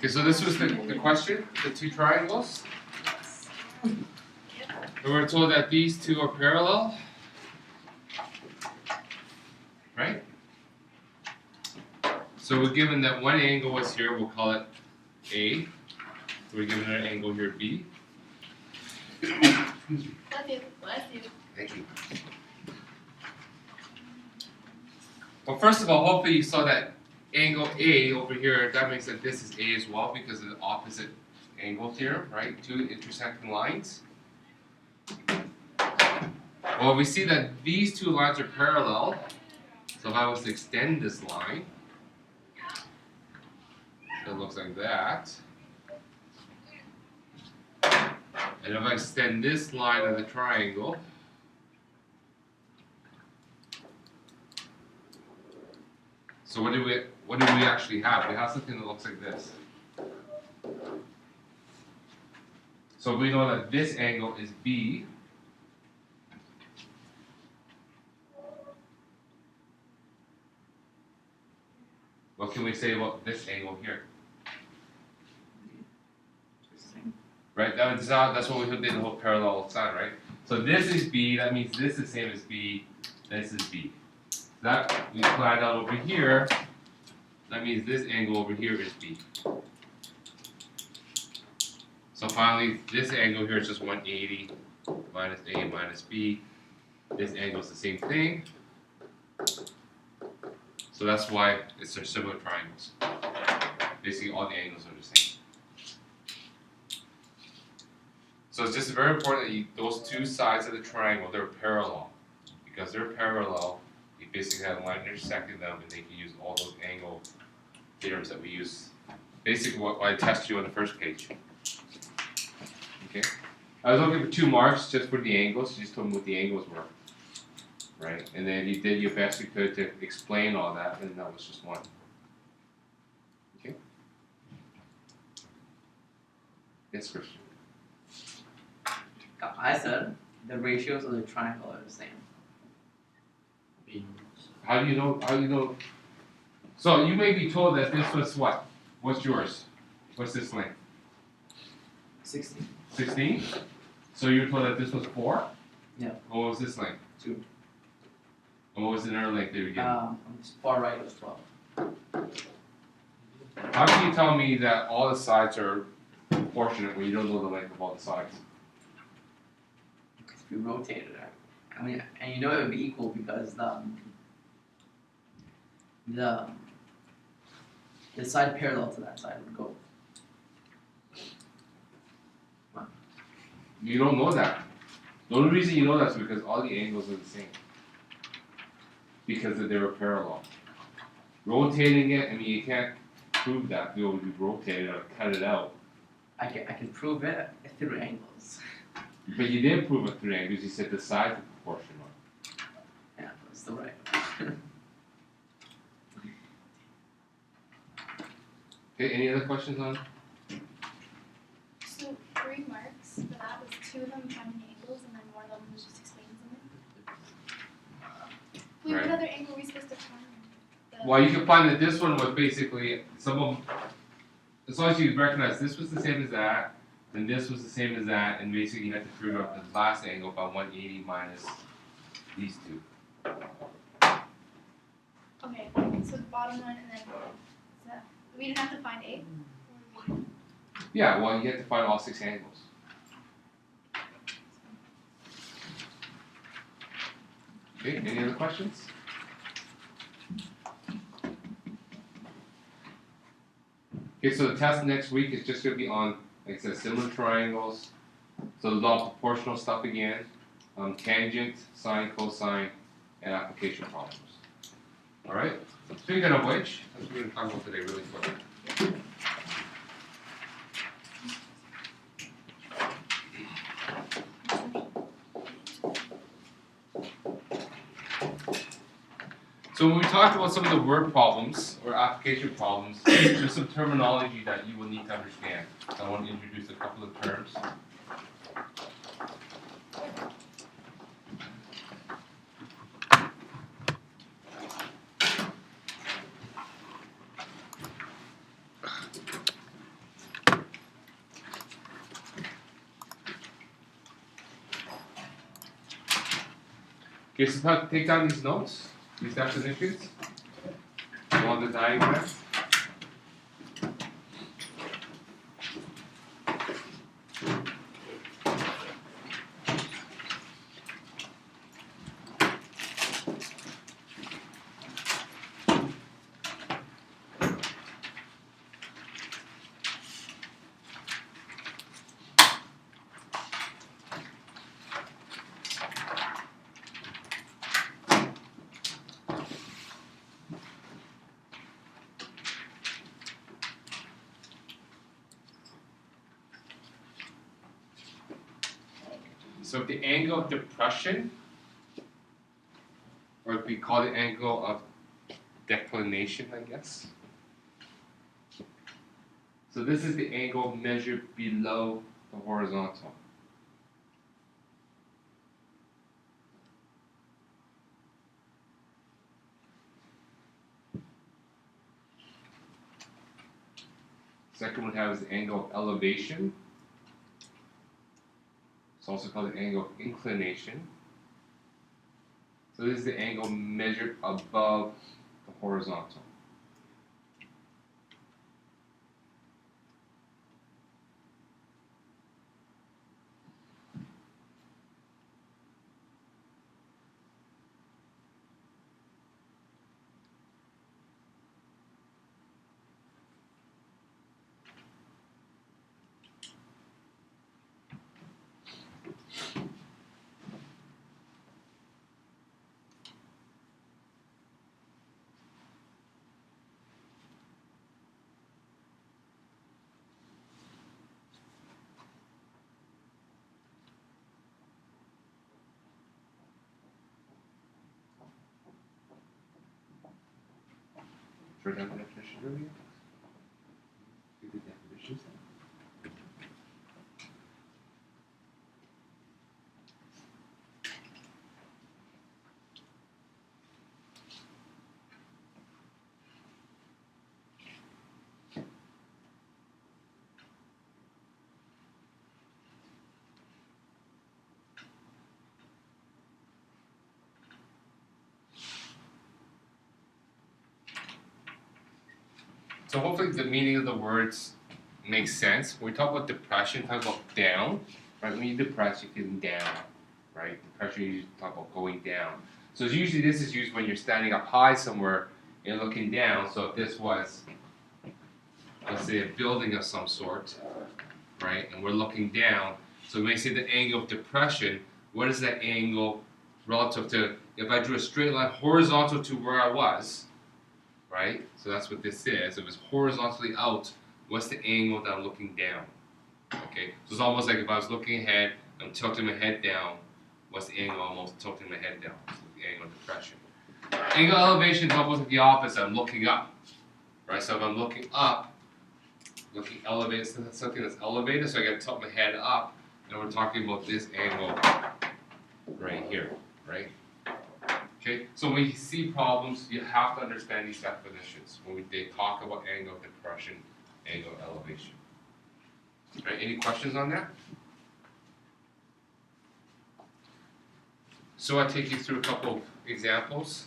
Okay, so this was the question, the two triangles. And we're told that these two are parallel, right? So we're given that one angle was here, we'll call it A. We're given an angle here, B. Bless you. Bless you. Thank you. Well, first of all, hopefully you saw that angle A over here. That means that this is A as well because of the opposite angle theorem, right? Two intersecting lines. Well, we see that these two lines are parallel. So if I was to extend this line, it looks like that. And if I extend this line of the triangle, so what do we actually have? We have something that looks like this. So we know that this angle is B. What can we say about this angle here? Right, that's what we did the whole parallel side, right? So this is B, that means this is the same as B, this is B. That we planned out over here, that means this angle over here is B. So finally, this angle here is just 180 minus A minus B. This angle is the same thing. So that's why it's similar triangles. Basically, all the angles are the same. So it's just very important that those two sides of the triangle, they're parallel. Because they're parallel, you basically have a line intersecting them, and they can use all those angle theorems that we use. Basically, what I test you on the first page. Okay. I was looking for 2 marks just for the angles. You just told me what the angles were, right? And then you did your best you could to explain all that, and that was just 1. Okay. Yes, Christian. I said the ratios of the triangle are the same. How do you know? How do you know? So you may be told that this was what? What's yours? What's this length? 16. 16? So you were told that this was 4? Yeah. What was this length? 2. And what was the other length they were given? On the far right was 12. How can you tell me that all the sides are proportionate when you don't know the length of all the sides? If you rotate it, I mean, and you know it would be equal because the side parallel to that side would go. You don't know that. The only reason you know that is because all the angles are the same. Because they were parallel. Rotating it, I mean, you can't prove that. You would rotate it or cut it out. I can prove it through angles. But you didn't prove it through angles. You said the sides are proportional. Yeah, that's the right. Okay, any other questions on? So 3 marks for that was 2 of them finding angles, and then 1 of them was just explaining something. Wait, Right. what other angle are we supposed to find? Well, you can find that this one was basically some of them. As long as you recognize this was the same as that, then this was the same as that, and basically you have to figure out the last angle by 180 minus these 2. Okay, so the bottom one, and then is that we didn't have to find 8. Yeah, well, you have to find all 6 angles. Okay, any other questions? Okay, so the test next week is just going to be on, like I said, similar triangles. So there's all proportional stuff again, tangent, sine, cosine, and application problems. All right. Speaking of which, that's what we're going to talk about today really quick. So when we talked about some of the word problems or application problems, there's some terminology that you will need to understand. So I want to introduce a couple of terms. Okay, so now take down these notes, these definitions. Go on the diagram. So if the angle of depression, or if we call the angle of declination, I guess. So this is the angle measured below the horizontal. Second one we have is the angle of elevation. It's also called the angle of inclination. So this is the angle measured above the horizontal. Short down the definition earlier. Do the definitions now. So hopefully the meaning of the words makes sense. When we talk about depression, talk about down, right? When you depress, you're feeling down, right? Depression, you talk about going down. So it's usually this is used when you're standing up high somewhere and looking down. So if this was, let's say, a building of some sort, right? And we're looking down. So when we say the angle of depression, what is that angle relative to, if I drew a straight line horizontal to where I was, right? So that's what this is. If it's horizontally out, what's the angle that I'm looking down? Okay, so it's almost like if I was looking ahead, I'm tilting my head down, what's the angle almost tilting my head down? So the angle of depression. Angle of elevation is almost the opposite. I'm looking up, right? So if I'm looking up, looking elevated, so that's something that's elevated, so I got to tilt my head up, and we're talking about this angle right here, right? Okay, so when you see problems, you have to understand these definitions when they talk about angle of depression, angle of elevation. All right, any questions on that? So I'll take you through a couple of examples.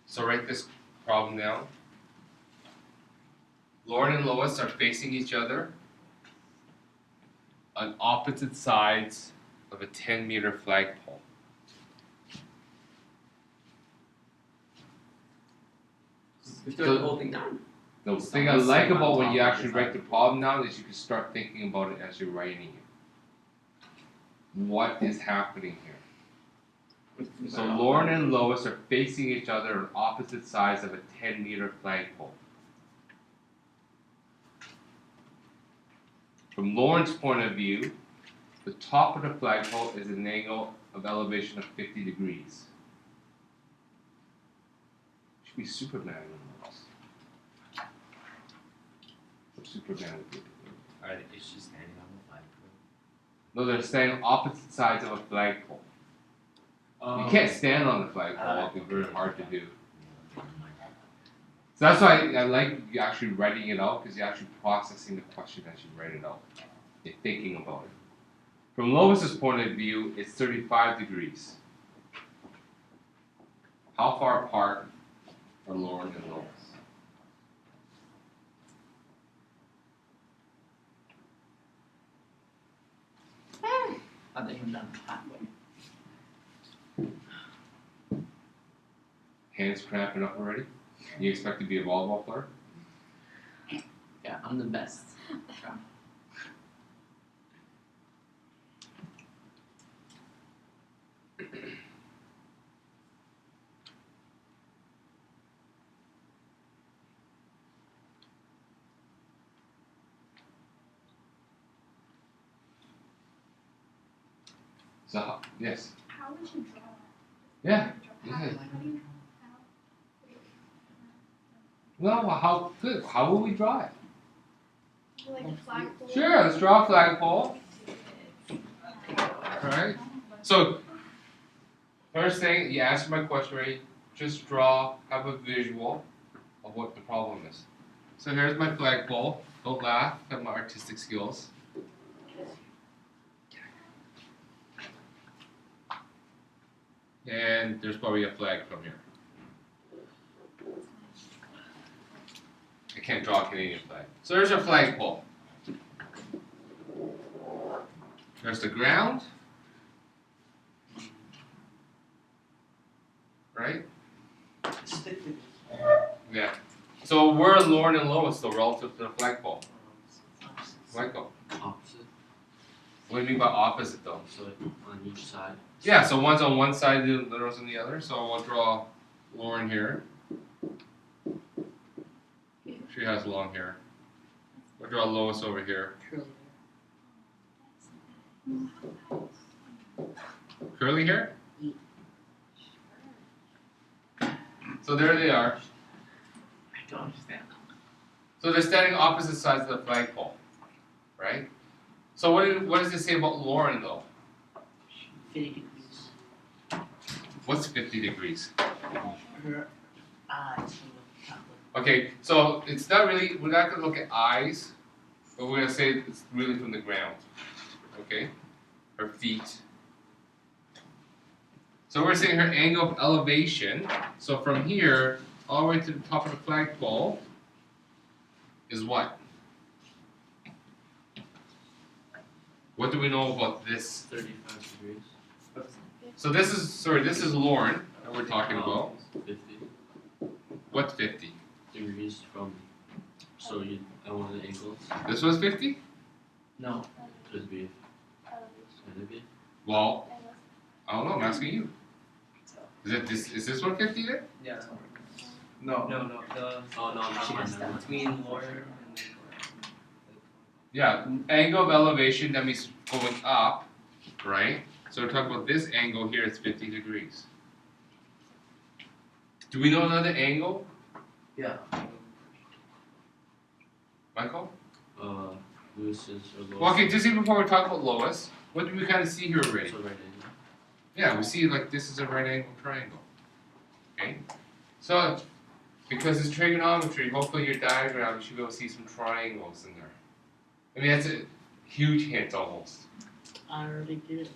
So write this problem down. Lauren and Lois are facing each other on opposite sides of a 10-meter flagpole. Just write the whole thing down. The thing I like about when you actually write the problem down is you can start thinking about it as you're writing it. What is happening here? So Lauren and Lois are facing each other on opposite sides of a 10-meter flagpole. From Lauren's point of view, the top of the flagpole is an angle of elevation of 50 degrees. Should be Superman in this. What Superman would do. Alright, is she standing on the flagpole? No, they're standing opposite sides of a flagpole. You can't stand on the flagpole, it'll be very hard to do. So that's why I like you actually writing it out, because you're actually processing the question as you write it out. if thinking about it. From Lois's point of view, it's 35 degrees. How far apart are Lauren and Lois? I think I'm done halfway. Hands cramping up already? You expect to be a volleyball player? Yeah, I'm the best. So, yes. How would you draw that? Yeah. How Yeah. do you, No, how good. How will we draw it? like a flagpole? Sure, let's draw a flagpole. Alright. So, first thing, you answer my question, right? Just draw, have a visual of what the problem is. So here's my flagpole. Don't laugh at my artistic skills. And there's probably a flag from here. I can't draw a Canadian flag. So there's a flagpole. There's the ground. Right? Yeah. So where are Lauren and Lois though relative to the flagpole? Michael. Opposite. What do you mean by opposite though? So on each side. Yeah, so one's on one side, the other's on the other. So I'll draw Lauren here. She has long hair. We'll draw Lois over here. Curly hair? So there they are. I don't understand. So they're standing opposite sides of the flagpole, right? So what does it say about Lauren though? 50 degrees. What's 50 degrees? Her eyes. Okay, so it's not really, we're not going to look at eyes, but we're going to say it's really from the ground, okay? Her feet. So we're saying her angle of elevation, so from here all the way to the top of the flagpole is what? What do we know about this? 35 degrees. So this is Lauren that we're talking about. 50 What's 50? degrees from. So you, I want the angles. This was 50? No. Should be. Should it be? Well, I don't know, I'm asking you. Is this one 50 then? Yeah, that's one. No. No. Oh no, not She mine. has that between Lauren and Yeah, angle of elevation, that means going up, right? So we're talking about this angle here is 50 degrees. Do we know another angle, Yeah. Michael? Lewis's or Lois. Well, okay, just even before we talk about Lois, what do we kind of see here already? So right angle. Yeah, we see like this is a right angle triangle. Okay? So, because it's trigonometry, hopefully your diagram, you should be able to see some triangles in there. I mean, that's a huge hint almost. I already did.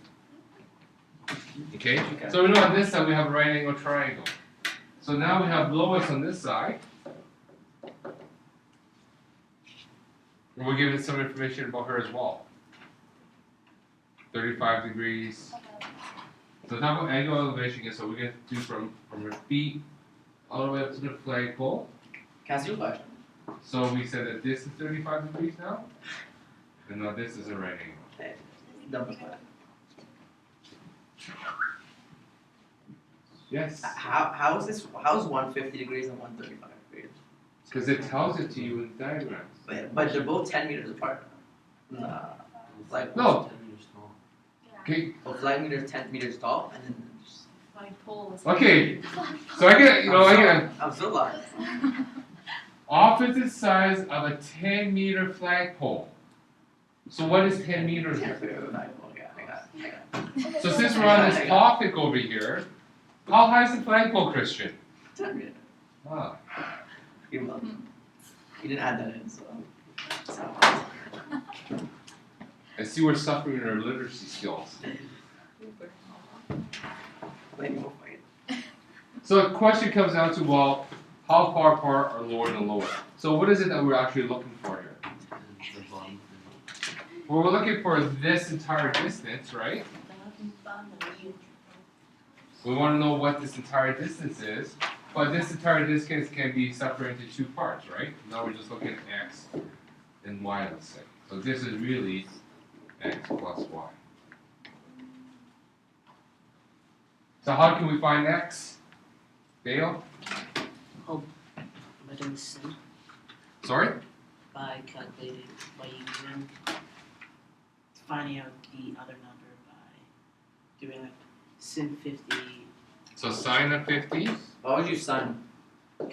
Okay? So we know on this side we have a right angle triangle. So now we have Lois on this side. And we're giving some information about her as well. 35 degrees. So now what angle elevation is, so we're going to do from her feet all the way up to the flagpole. Can I ask you a question? So we said that this is 35 degrees now. And now this is a right angle. Hey, double square. Yes. How is this? How is 150 degrees and 135 degrees? Because it tells it to you in diagrams. But they're both 10 meters apart. Like No. 10 meters tall. Okay. a flag meter is 10 meters tall, and then just, Flagpole is. Okay. So I get I'm so lost. opposite sides of a 10-meter flagpole. So what is 10 meters? Yeah, I got it. So since we're on this topic over here, how high is the flagpole, Christian? 10 meters. Ah. You didn't add that in, so. and see we're suffering in our literacy skills. Maybe we'll fight. So the question comes down to, well, how far apart are lower and lower? So what is it that we're actually looking for here? And the bottom. Well, we're looking for this entire distance, right? We want to know what this entire distance is, but this entire distance can be separated into two parts, right? Now we're just looking at x and y, let's say. So this is really x plus y. So how can we find x? Dale? By doing sin, Sorry? by calculating, by using, finding out the other number by doing like sin 50. So sine of 50? Why would you sign?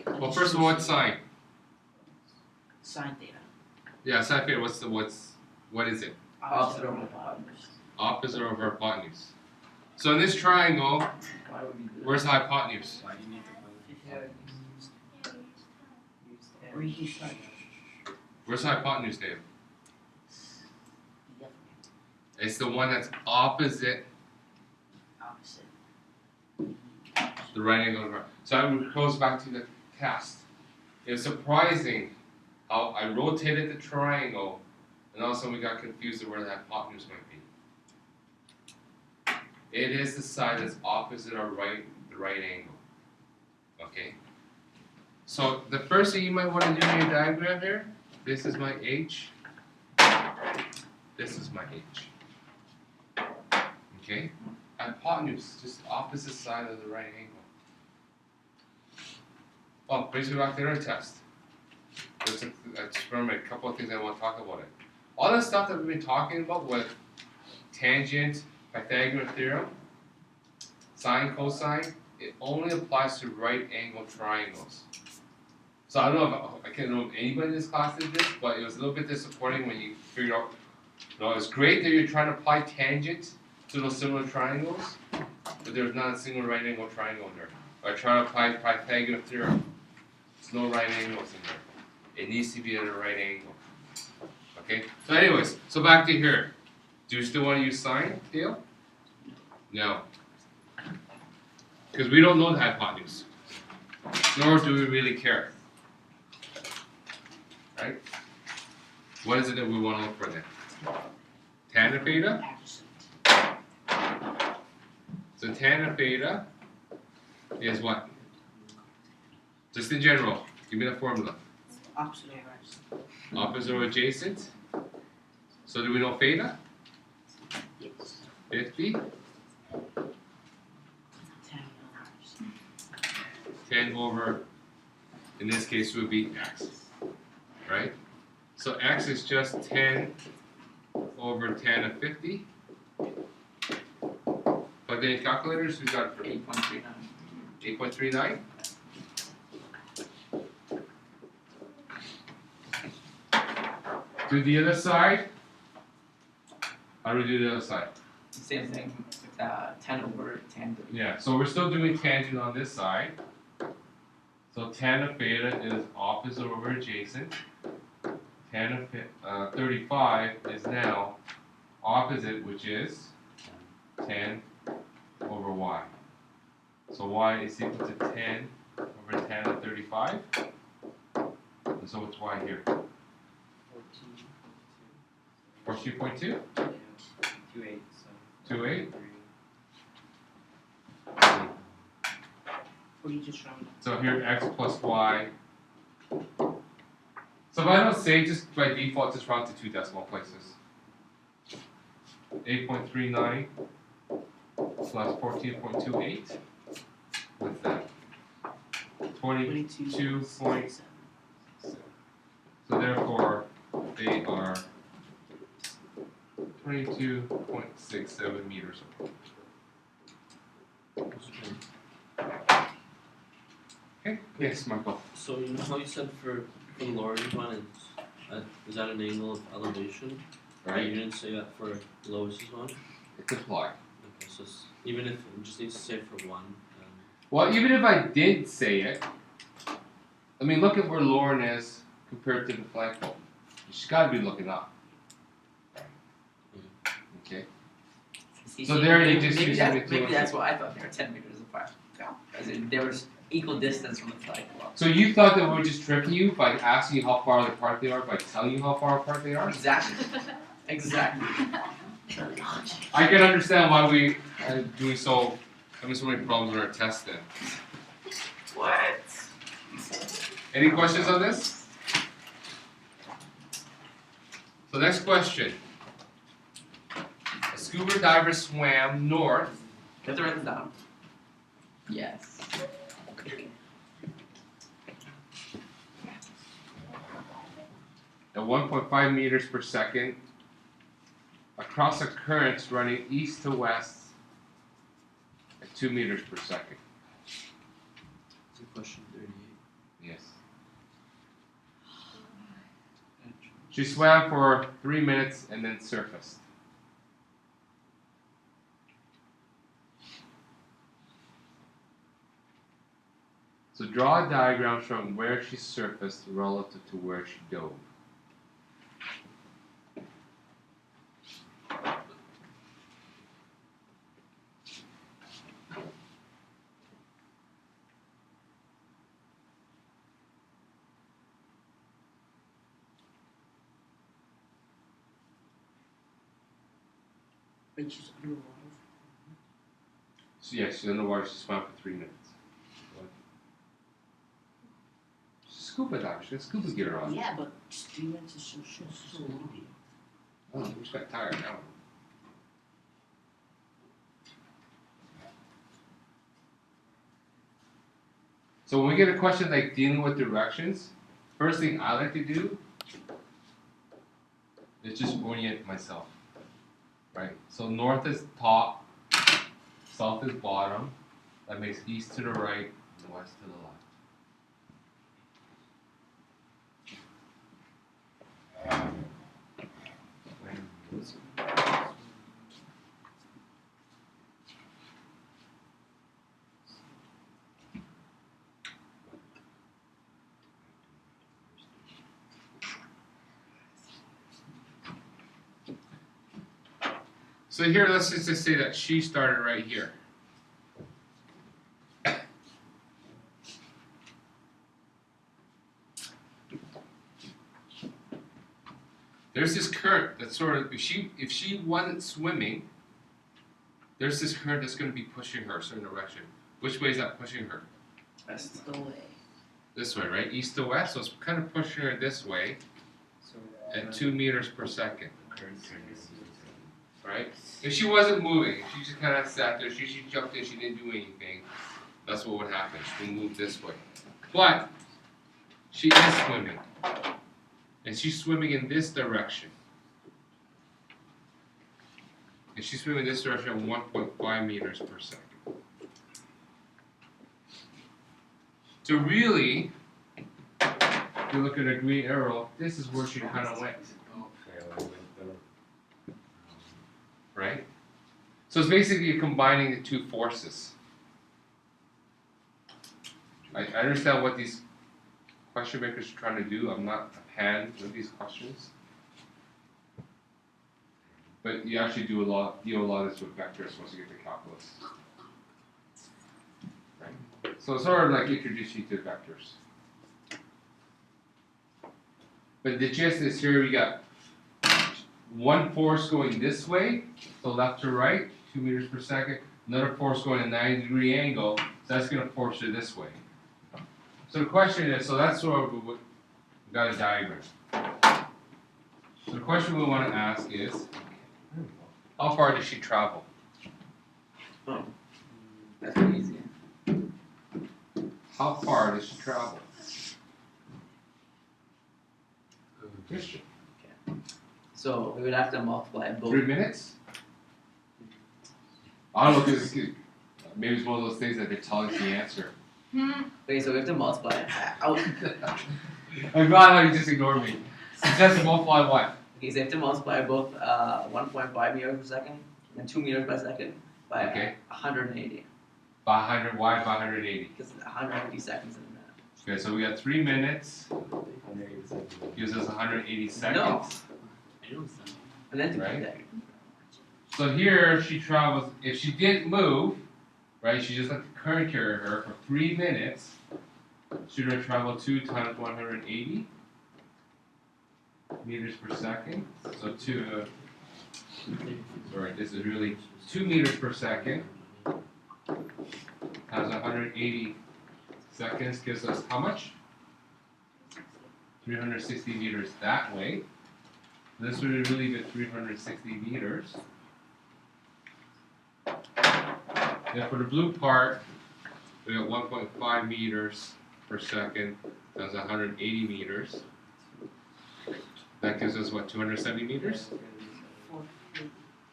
Well, first of all, what's sine? Sine theta. Yeah, sine theta, what is it? Opposite over hypotenuse. Opposite over hypotenuse. So in this triangle, Why would we do that? where's the hypotenuse? Why do you need to Or you can start. Where's the hypotenuse, Dave? Yep. It's the one that's opposite Opposite. the right angle. So it goes back to the cast. It's surprising how I rotated the triangle and all of a sudden we got confused of where the hypotenuse might be. It is the side that's opposite our the right angle. Okay? So the first thing you might want to do in your diagram here, this is my H, this is my H. Okay? Hypotenuse, just opposite side of the right angle. Well, brings me back to our test. I just remember a couple of things I want to talk about it. All the stuff that we've been talking about with tangent, Pythagorean theorem, sine, cosine, it only applies to right angle triangles. So I don't know if I can't know if anybody in this class did this, but it was a little bit disappointing when you figured out, it's great that you're trying to apply tangent to those similar triangles, but there's not a single right angle triangle in there. Or try to apply Pythagorean theorem. There's no right angles in there. It needs to be at a right angle. Okay? So anyways, so back to here. Do you still want to use sine, Dale? No. Because we don't know the hypotenuse. Nor do we really care. Right? What is it that we want to look for then? Tan of theta? Adjacent. So tan of theta is what? Just in general, give me the formula. Opposite over adjacent. Opposite or adjacent. So do we know theta? Yes. 50. 10 over adjacent. 10 over, in this case, would be x. Right? So x is just 10 over tan of 50. Plug in calculators, we got it for 8.39. 8.39. Do the other side. How do we do the other side? Same thing with 10 over tan. Yeah, so we're still doing tangent on this side. So tan of theta is opposite over adjacent. Tan of 35 is now opposite, which is 10 over y. So y is equal to 10 over tan of 35. And so what's y here? 14.2? 2.8. 2.8? What are you just showing? So here x plus y. So if I don't say, just by default, just round to two decimal places. 8.39 plus 14.28. What's that? 22 point. So therefore, they are 22.67 meters. Okay, yes, Michael. So you know how you said for the lowering one is at an angle of elevation? Right? You didn't say that for the lowest one? It's applied. Okay, so even if it just needs to say for one, Well, even if I did say it, I mean, look at where Lauren is compared to the flagpole. She's got to be looking up. mhm. Okay. See, So there you maybe, just maybe use that's, it to- maybe that's why I thought they were 10 meters apart. As in, they were equal distance from the sidewalk. So you thought that we were just tricking you by asking you how far apart they are by telling you how far apart they are? Exactly. Exactly. I can understand why we are having so many problems with our test then. What? Any questions on this? So next question. A scuba diver swam north. You have to write this down. Yes. At 1.5 meters per second across a current running east to west at 2 meters per second. It's a question 38. Yes. She swam for 3 minutes and then surfaced. So draw a diagram showing where she surfaced relative to where she dove. But she's underwater. So yeah, she's underwater, she swam for 3 minutes. Scuba diver, she got scuba gear on. Yeah, but students are so windy. Oh, we just got tired now. So when we get a question like dealing with directions, first thing I like to do is just orient myself. Right? So north is top, south is bottom, that makes east to the right, and west to the left. So here, let's just say that she started right here. There's this current that's sort of, if she wasn't swimming, there's this current that's going to be pushing her a certain direction. Which way is that pushing her? Best. The way. This way, right? East to west, so it's kind of pushing her this way So at 2 meters per second, current right? If she wasn't moving, if she just kind of sat there, she jumped in, she didn't do anything, that's what would happen. She would move this way. But she is swimming, and she's swimming in this direction. And she's swimming in this direction at 1.5 meters per second. So really, if you look at a green arrow, this is where she kind of went. Right? So it's basically combining the two forces. I understand what these question makers are trying to do. I'm not a fan of these questions. But you actually deal a lot of this with vectors once you get to calculus. Right? So it's sort of like introducing you to vectors. But the gist is here we got one force going this way, so left to right, 2 meters per second. Another force going at a 90-degree angle, so that's going to force her this way. So the question is, so that's sort of what we got a diagram. So the question we want to ask is, how far does she travel? Oh. That's pretty easy. How far does she travel? Question. So we would have to multiply both. 3 minutes? I don't know, because maybe it's one of those things that they're telling us the answer. Okay, so we have to multiply it. I'm glad how you just ignored me. Success multiply what? Okay, so you have to multiply both 1.5 meters per second and 2 meters per second by Okay. 180. By 100, why by 180? Because 180 seconds in a minute. Okay, so we got 3 minutes, gives us 180 seconds. No. I don't know. And then to Right. that. So here she travels, if she didn't move, right, she just let the current carry her for 3 minutes, she would have traveled 2 times 180 meters per second. So sorry, this is really 2 meters per second times 180 seconds gives us how much? 360 meters that way. This would really be 360 meters. Then for the blue part, we got 1.5 meters per second times 180 meters. That gives us what, 270 meters?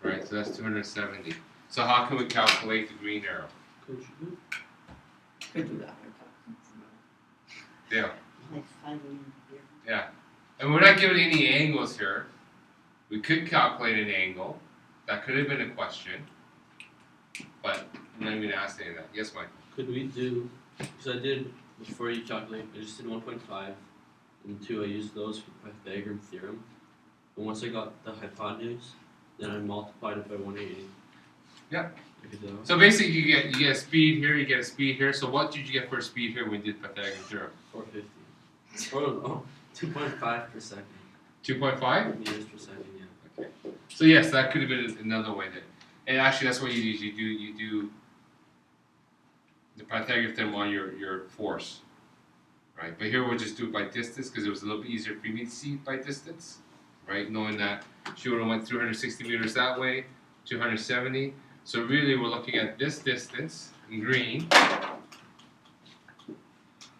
Right, so that's 270. So how can we calculate the green arrow? Could do that. Yeah. Like 5 million here. Yeah. And we're not given any angles here. We could calculate an angle. That could have been a question. But I'm not even asked any of that. Yes, Mike? Could we do, because I did, before you calculate, I just did 1.5 and 2, I used those for the Pythagorean theorem. And once I got the hypotenuse, then I multiplied it by 180. Yeah. I could do that. So basically you get a speed here, you get a speed here. So what did you get for a speed here when you did Pythagorean theorem? 450. Oh, 2.5 per second. 2.5? Meters per second, yeah. Okay. So yes, that could have been another way that, and actually that's what you usually do. You do the Pythagorean theorem on your force, right? But here we'll just do it by distance because it was a little bit easier for me to see by distance, right? Knowing that she would have went 360 meters that way, 270. So really we're looking at this distance in green.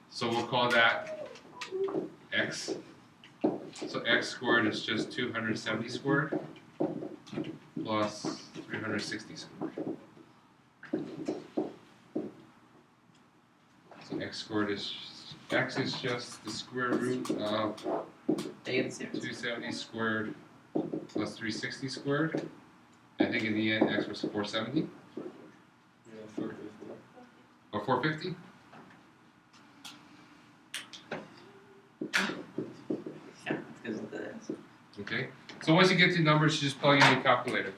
So we'll call that x. So x squared is just 270 squared plus 360 squared. So x squared is, x is just the square root of 270 squared plus 360 squared. I think in the end x was 470 Yeah, 450. or 450. Yeah, because of this. Okay. So once you get the numbers, you just plug in your calculator.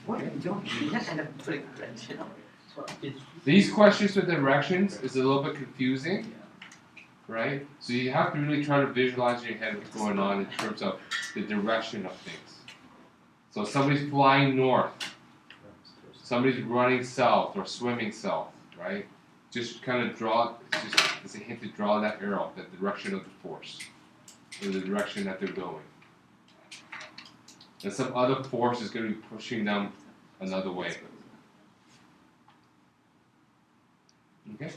What are you doing? You have to end up putting a wrench in it. These questions with directions is a little bit confusing, right? So you have to really try to visualize in your head what's going on in terms of the direction of things. So somebody's flying north, somebody's running south or swimming south, right? Just kind of draw, it's a hint to draw that arrow, the direction of the force, or the direction that they're going. And some other force is going to be pushing them another way. Okay?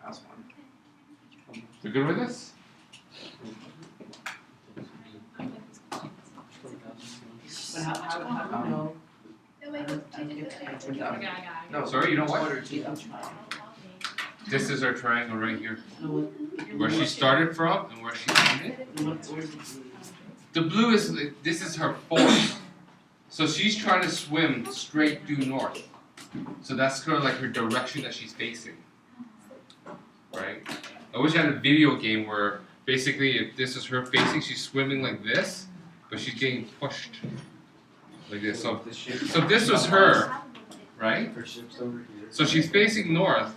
That's one. So good with this? But how do you know? No, wait, what did you do? No, Sorry, you know what? order to This is our triangle right here. No, what- Where she started from and where she ended. where's the The blue is, this is her force. So she's trying to swim straight due north. So that's kind of like her direction that she's facing. Right? I wish I had a video game where basically if this is her facing, she's swimming like this, but she's getting pushed like this. So this was her, right? So she's facing north.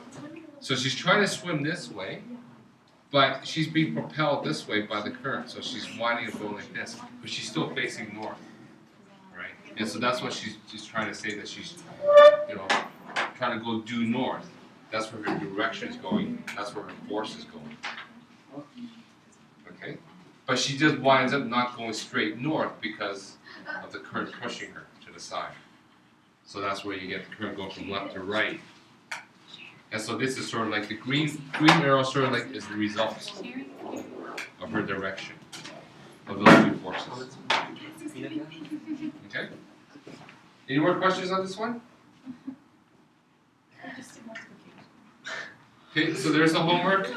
So she's trying to swim this way, but she's being propelled this way by the current. So she's wanting to go like this, but she's still facing north, right? And so that's what she's trying to say, that she's, you know, trying to go due north. That's where her direction is going. That's where her force is going. Okay? But she just winds up not going straight north because of the current pushing her to the side. So that's where you get the current going from left to right. And so this is sort of like the green arrow sort of like is the result of her direction of those two forces. Okay? Any more questions on this one? Okay, so there's the homework.